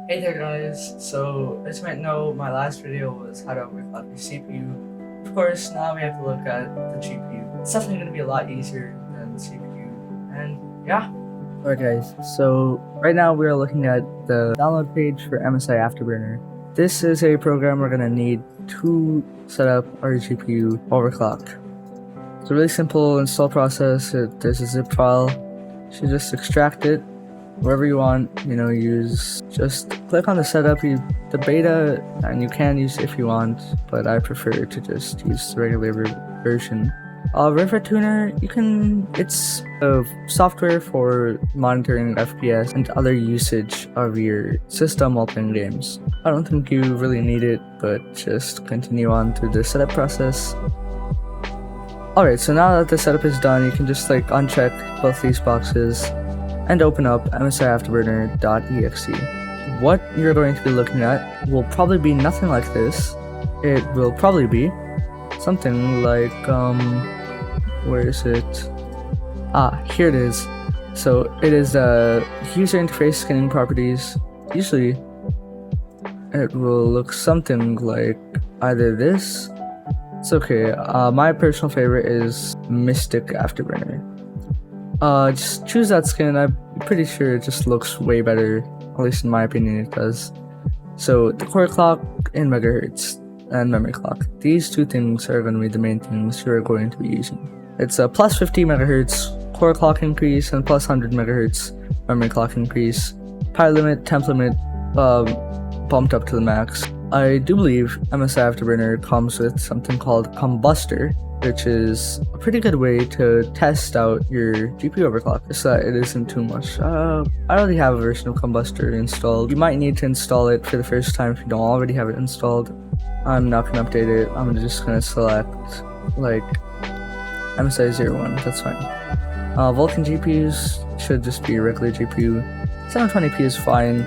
Hey there guys, so as you might know, my last video was how to overclock your CPU. Of course, now we have to look at the GPU. It's definitely going to be a lot easier than the CPU, and yeah. Alright guys, so right now we are looking at the download page for MSI Afterburner. This is a program we're going to need to set up our GPU overclock. It's a really simple install process. There's a zip file. You should just extract it wherever you want, just click on the setup, the beta, and you can use it if you want, but I prefer to just use the regular version. River Tuner, it's a software for monitoring FPS and other usage of your system while playing games. I don't think you really need it, but just continue on through the setup process. Alright, so now that the setup is done, you can just uncheck both these boxes and open up MSIAfterburner.exe. What you're going to be looking at will probably be nothing like this. It will probably be something like, where is it? Here it is. So it is user interface scanning properties. Usually it will look something like either this. It's okay. My personal favorite is Mystic Afterburner. Just choose that skin. I'm pretty sure it just looks way better, at least in my opinion it does. So the core clock in megahertz and memory clock, these two things are going to be the main things you're going to be using. It's a plus 50 megahertz core clock increase and plus 100 megahertz memory clock increase. Power limit, temp limit bumped up to the max. I do believe MSI Afterburner comes with something called Kombuster, which is a pretty good way to test out your GPU overclock, so that it isn't too much. I already have a version of Kombuster installed. You might need to install it for the first time if you don't already have it installed. I'm not going to update it. I'm just going to select MSI 01, that's fine. Vulkan GPUs should just be a regular GPU. 720p is fine.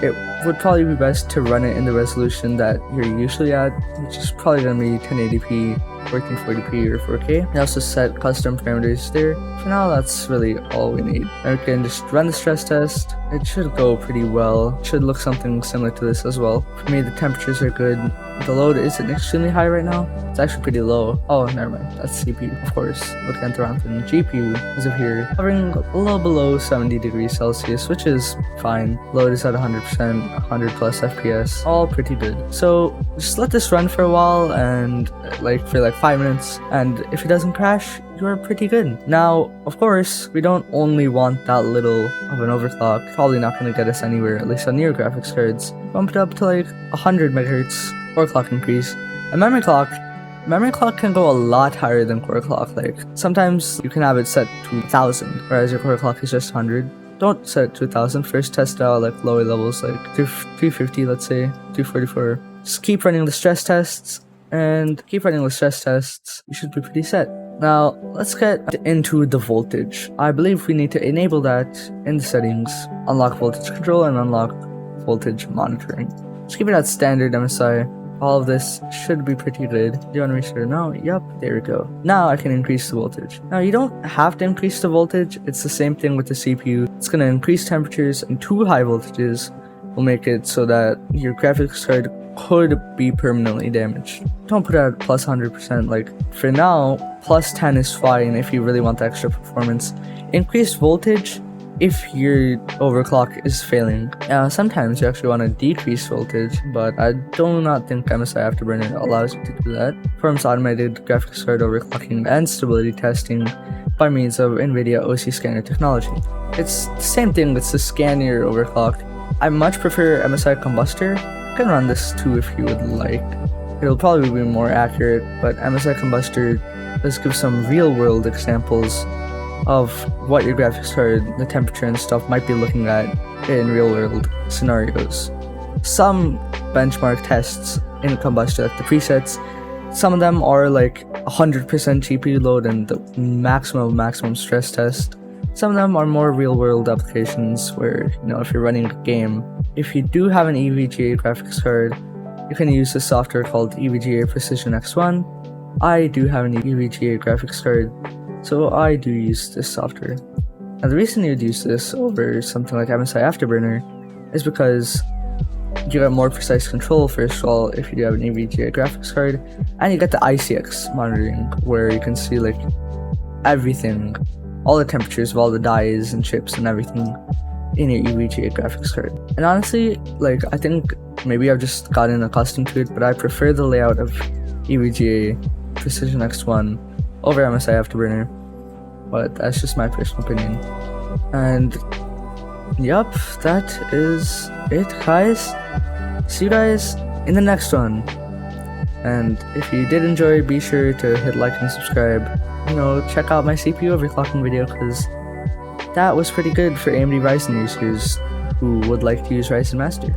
It would probably be best to run it in the resolution that you're usually at, which is probably going to be 1080p, 1440p, or 4K. You also set custom parameters there. For now, that's really all we need. And we can just run the stress test. It should go pretty well. It should look something similar to this as well. For me, the temperatures are good. The load isn't extremely high right now. It's actually pretty low. Oh, never mind. That's CPU, of course. Looking at the Rampant GPU, as of here, hovering a little below 70 degrees Celsius, which is fine. Load is at 100%, 100 plus FPS. All pretty good. So just let this run for a while and for 5 minutes. And if it doesn't crash, you're pretty good. Now, of course, we don't only want that little of an overclock. Probably not going to get us anywhere, at least on newer graphics cards. Bump it up to 100 megahertz core clock increase. And memory clock can go a lot higher than core clock. Sometimes you can have it set to 1000, whereas your core clock is just 100. Don't set it to 1000. First test out lower levels, 350, let's say 344. Just keep running the stress tests, and you should be pretty set. Now, let's get into the voltage. I believe we need to enable that in the settings, unlock voltage control, and unlock voltage monitoring. Just keep it at standard MSI. All of this should be pretty good. Do you want to make sure? No? Yep, there we go. Now I can increase the voltage. Now you don't have to increase the voltage. It's the same thing with the CPU. It's going to increase temperatures, and too high voltages will make it so that your graphics card could be permanently damaged. Don't put it at plus 100%. For now, plus 10 is fine if you really want the extra performance. Increased voltage if your overclock is failing. Sometimes you actually want to decrease voltage, but I do not think MSI Afterburner allows you to do that. Performs automated graphics card overclocking and stability testing by means of NVIDIA OC scanner technology. It's the same thing, it's to scan your overclock. I much prefer MSI Kombuster. You can run this too if you would like. It'll probably be more accurate, but MSI Kombuster does give some real-world examples of what your graphics card, the temperature and stuff might be looking at in real-world scenarios. Some benchmark tests in Kombuster, the presets, some of them are 100% GPU load and the maximum stress test. Some of them are more real-world applications where, if you're running a game, if you do have an EVGA graphics card, you can use a software called EVGA Precision X1. I do have an EVGA graphics card, so I do use this software. Now the reason you'd use this over something like MSI Afterburner is because you get more precise control, first of all, if you do have an EVGA graphics card, and you get the ICX monitoring, where you can see like everything, all the temperatures of all the dies and chips and everything in your EVGA graphics card. And honestly, like, I think maybe I've just gotten accustomed to it, but I prefer the layout of EVGA Precision X1 over MSI Afterburner, but that's just my personal opinion. And yep, that is it, guys. See you guys in the next one. And if you did enjoy, be sure to hit like and subscribe. You know, check out my CPU overclocking video, because that was pretty good for AMD Ryzen users who would like to use Ryzen Master.